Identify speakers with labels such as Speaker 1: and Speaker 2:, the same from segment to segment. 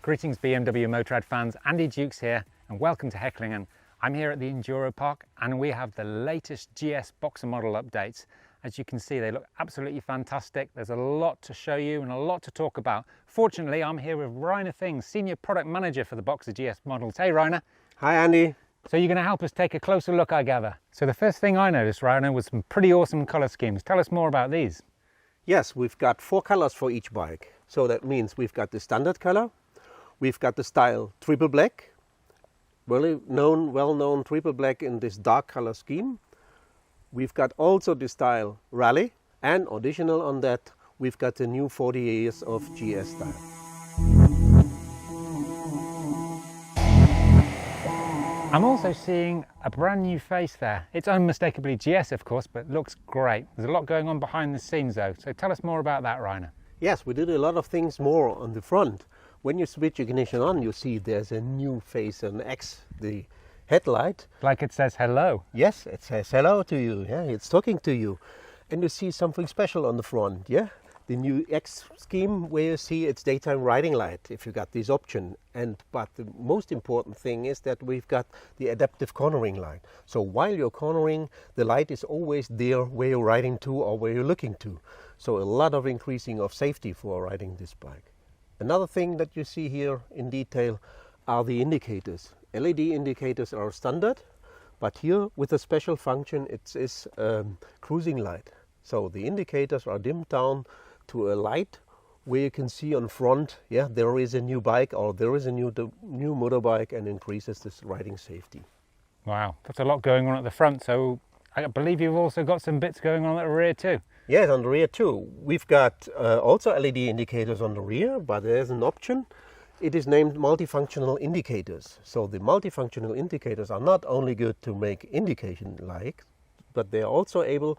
Speaker 1: Greetings BMW Motorrad fans, Andy Dukes here and welcome to Hecklingen. I'm here at the Enduro Park and we have the latest GS Boxer model updates. As you can see, they look absolutely fantastic. There's a lot to show you and a lot to talk about. Fortunately, I'm here with Rainer Things, Senior Product Manager for the Boxer GS models. Hey Rainer.
Speaker 2: Hi Andy.
Speaker 1: So you're going to help us take a closer look, I gather. So the first thing I noticed, Rainer, was some pretty awesome colour schemes. Tell us more about these.
Speaker 2: Yes, we've got 4 colors for each bike. So that means we've got the standard color, we've got the style triple black, well-known triple black in this dark color scheme. We've got also the style rally, and additional on that, we've got the new 40 years of GS style.
Speaker 1: I'm also seeing a brand new face there. It's unmistakably GS, of course, but looks great. There's a lot going on behind the scenes though. So tell us more about that, Rainer.
Speaker 2: Yes, we did a lot of things more on the front. When you switch ignition on, you see there's a new face, an X, the headlight.
Speaker 1: Like it says hello.
Speaker 2: Yes, it says hello to you. Yeah, it's talking to you. And you see something special on the front, yeah? The new X scheme where you see it's daytime riding light if you got this option. But the most important thing is that we've got the adaptive cornering light. So while you're cornering, the light is always there where you're riding to or where you're looking to. So a lot of increasing of safety for riding this bike. Another thing that you see here in detail are the indicators. LED indicators are standard, but here with a special function it is cruising light. So the indicators are dimmed down to a light where you can see on front, yeah, there is a new bike or there is a new motorbike, and increases this riding safety.
Speaker 1: Wow, that's a lot going on at the front. So I believe you've also got some bits going on at the rear too.
Speaker 2: Yes, on the rear too. We've got also LED indicators on the rear, but there's an option. It is named multifunctional indicators. So the multifunctional indicators are not only good to make indication light, but they are also able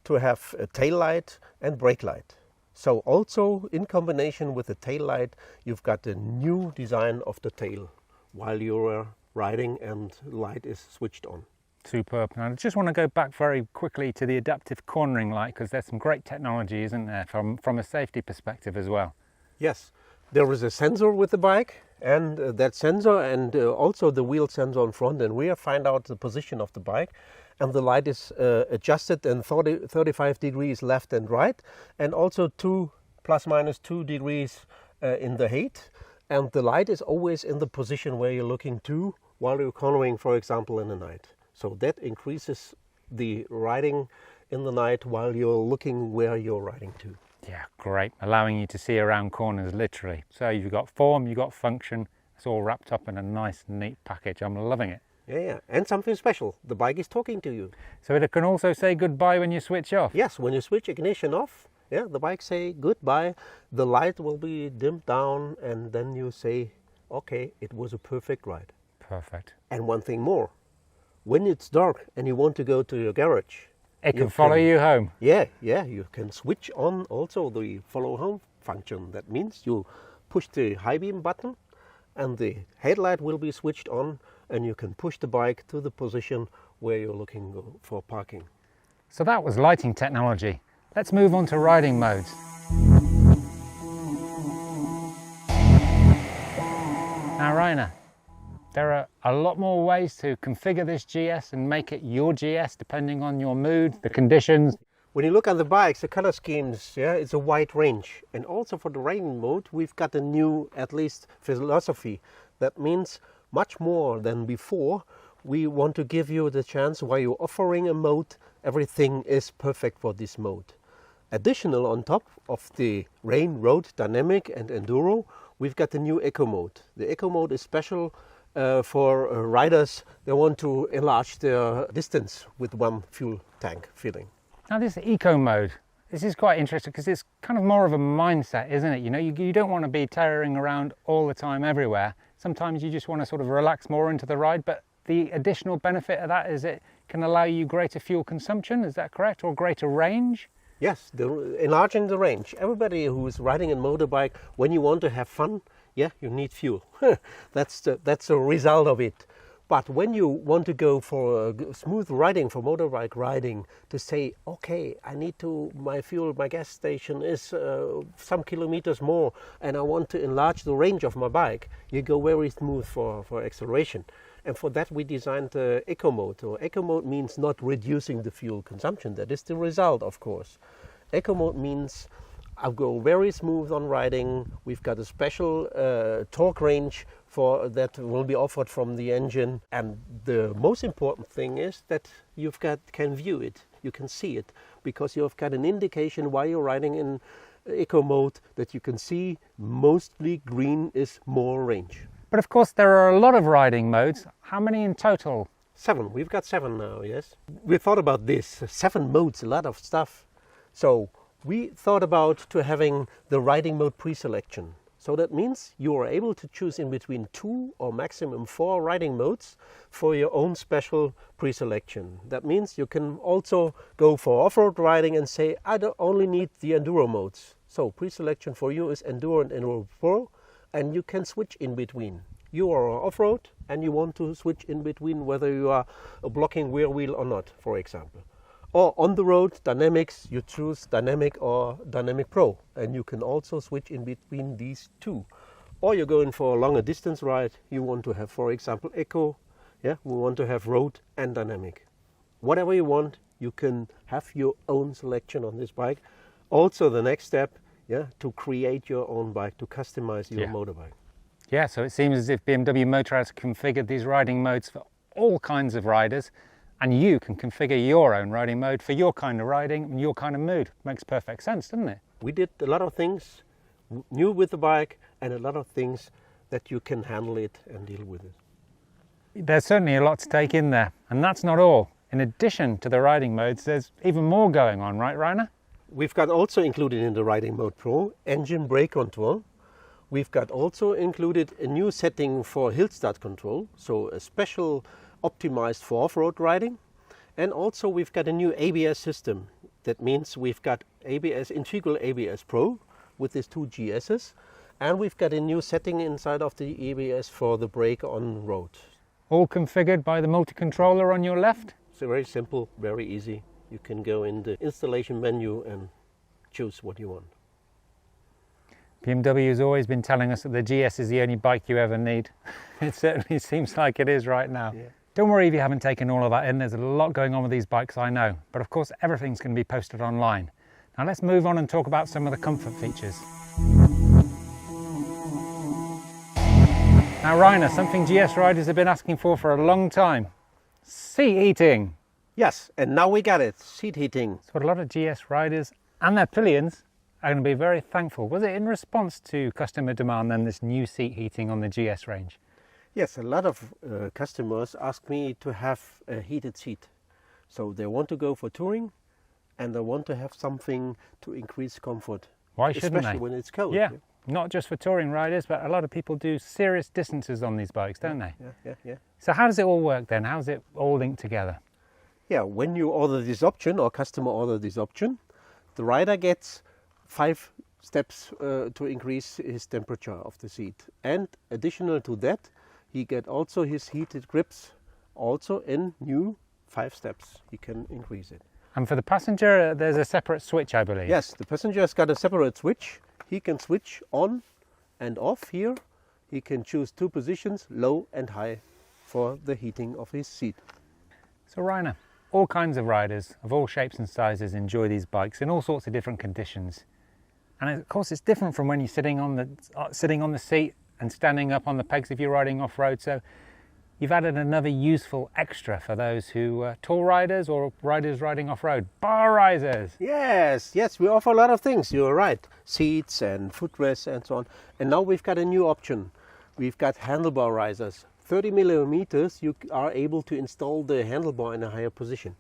Speaker 2: to have a tail light and brake light. So also in combination with the tail light, you've got a new design of the tail while you're riding and light is switched on.
Speaker 1: Superb. And I just want to go back very quickly to the adaptive cornering light because there's some great technology, isn't there, from a safety perspective as well?
Speaker 2: Yes, there is a sensor with the bike, and that sensor and also the wheel sensor in front and rear find out the position of the bike, and the light is adjusted in 35 degrees left and right, and also ±2 degrees in the height, and the light is always in the position where you're looking to while you're cornering, for example, in the night. So that increases the riding in the night while you're looking where you're riding to.
Speaker 1: Yeah, great. Allowing you to see around corners, literally. So you've got form, you've got function. It's all wrapped up in a nice, neat package. I'm loving it.
Speaker 2: Yeah, and something special. The bike is talking to you.
Speaker 1: So it can also say goodbye when you switch off?
Speaker 2: Yes, when you switch ignition off, yeah, the bike say goodbye. The light will be dimmed down, and then you say, okay, it was a perfect ride.
Speaker 1: Perfect.
Speaker 2: And one thing more. When it's dark and you want to go to your garage,
Speaker 1: it can follow you home.
Speaker 2: Yeah, you can switch on also the follow home function. That means you push the high beam button and the headlight will be switched on, and you can push the bike to the position where you're looking for parking.
Speaker 1: So that was lighting technology. Let's move on to riding modes. Now Rainer, there are a lot more ways to configure this GS and make it your GS depending on your mood, the conditions.
Speaker 2: When you look at the bikes, the color schemes, yeah, it's a wide range. And also for the riding mode, we've got a new, at least, philosophy. That means much more than before. We want to give you the chance while you're offering a mode, everything is perfect for this mode. Additional on top of the rain, road, dynamic and enduro, we've got the new eco mode. The eco mode is special for riders. They want to enlarge their distance with one fuel tank filling.
Speaker 1: Now this eco mode, this is quite interesting because it's kind of more of a mindset, isn't it? You know, you don't want to be tearing around all the time everywhere. Sometimes you just want to sort of relax more into the ride, but the additional benefit of that is it can allow you greater fuel consumption, is that correct? Or greater range?
Speaker 2: Yes, enlarging the range. Everybody who is riding a motorbike, when you want to have fun, yeah, you need fuel. That's the result of it. But when you want to go for smooth riding, for motorbike riding, to say, okay, I need to, my gas station is some kilometers more, and I want to enlarge the range of my bike, you go very smooth for acceleration. And for that we designed Eco Mode. Or Eco Mode means not reducing the fuel consumption. That is the result, of course. Eco Mode means I'll go very smooth on riding. We've got a special torque range for that will be offered from the engine. And the most important thing is that you've can view it. You can see it because you've got an indication while you're riding in Eco Mode that you can see mostly green is more range.
Speaker 1: But of course there are a lot of riding modes. How many in total?
Speaker 2: 7. We've got 7 now, yes. We thought about this. 7 modes, a lot of stuff. So we thought about to having the riding mode pre-selection. So that means you are able to choose in between 2 or maximum 4 riding modes for your own special pre-selection. That means you can also go for off-road riding and say, I don't only need the enduro modes. So pre-selection for you is Enduro and Enduro Pro, and you can switch in between. You are off-road and you want to switch in between whether you are blocking rear wheel or not, for example. Or on the road, dynamics, you choose dynamic or dynamic pro, and you can also switch in between these two. Or you're going for a longer distance ride, you want to have, for example, eco, we want to have road and dynamic. Whatever you want, you can have your own selection on this bike. Also the next step, to create your own bike, to customize your motorbike.
Speaker 1: Yeah, so it seems as if BMW Motor has configured these riding modes for all kinds of riders, and you can configure your own riding mode for your kind of riding and your kind of mood. Makes perfect sense, doesn't it?
Speaker 2: We did a lot of things new with the bike and a lot of things that you can handle it and deal with it.
Speaker 1: There's certainly a lot to take in there, and that's not all. In addition to the riding modes, there's even more going on, right, Rainer?
Speaker 2: We've got also included in the Riding Mode Pro engine brake control. We've got also included a new setting for hill start control, so a special optimized for off-road riding. And also we've got a new ABS system. That means we've got ABS, integral ABS Pro with these 2 GSs, and we've got a new setting inside of the ABS for the brake on road.
Speaker 1: All configured by the multi-controller on your left?
Speaker 2: So very simple, very easy. You can go in the installation menu and choose what you want.
Speaker 1: BMW has always been telling us that the GS is the only bike you ever need. It certainly seems like it is right now. Yeah. Don't worry if you haven't taken all of that in. There's a lot going on with these bikes, I know. But of course, everything's going to be posted online. Now let's move on and talk about some of the comfort features. Now Rainer, something GS riders have been asking for a long time. Seat heating.
Speaker 2: Yes, and now we got it, seat heating.
Speaker 1: So a lot of GS riders and their pillions are going to be very thankful. Was it in response to customer demand then, this new seat heating on the GS range?
Speaker 2: Yes, a lot of customers ask me to have a heated seat. So they want to go for touring and they want to have something to increase comfort.
Speaker 1: Why shouldn't
Speaker 2: especially
Speaker 1: they?
Speaker 2: When it's cold.
Speaker 1: Yeah, not just for touring riders, but a lot of people do serious distances on these bikes, don't they?
Speaker 2: Yeah.
Speaker 1: So how does it all work then? How's it all linked together?
Speaker 2: Yeah, when you order this option or customer order this option, the rider gets 5 steps to increase his temperature of the seat. And additional to that, he get also his heated grips also in new 5 steps. He can increase it.
Speaker 1: And for the passenger, there's a separate switch, I believe.
Speaker 2: Yes, the passenger has got a separate switch. He can switch on and off here. He can choose 2 positions, low and high, for the heating of his seat.
Speaker 1: So Rainer, all kinds of riders of all shapes and sizes enjoy these bikes in all sorts of different conditions. And of course it's different from when you're sitting on the seat and standing up on the pegs if you're riding off-road. So you've added another useful extra for those who are tall riders or riders riding off-road. Bar risers!
Speaker 2: Yes, we offer a lot of things, you're right. Seats and footrests and so on. And now we've got a new option. We've got handlebar risers. 30 millimeters, you are able to install the handlebar in a higher position.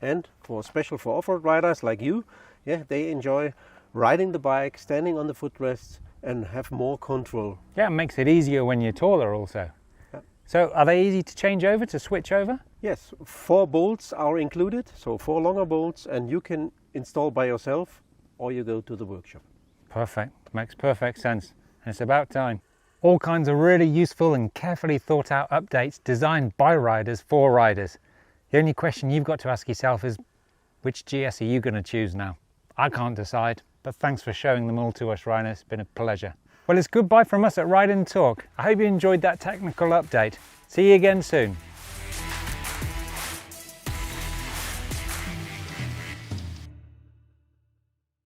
Speaker 2: And special for off-road riders like you, they enjoy riding the bike, standing on the footrests and have more control.
Speaker 1: Yeah, it makes it easier when you're taller also. Yeah. So are they easy to change over, to switch over?
Speaker 2: Yes, 4 bolts are included, so 4 longer bolts, and you can install by yourself or you go to the workshop.
Speaker 1: Perfect, makes perfect sense. And it's about time. All kinds of really useful and carefully thought out updates designed by riders for riders. The only question you've got to ask yourself is, which GS are you going to choose now? I can't decide, but thanks for showing them all to us, Rhino. It's been a pleasure. Well, it's goodbye from us at Ride and Talk. I hope you enjoyed that technical update. See you again soon.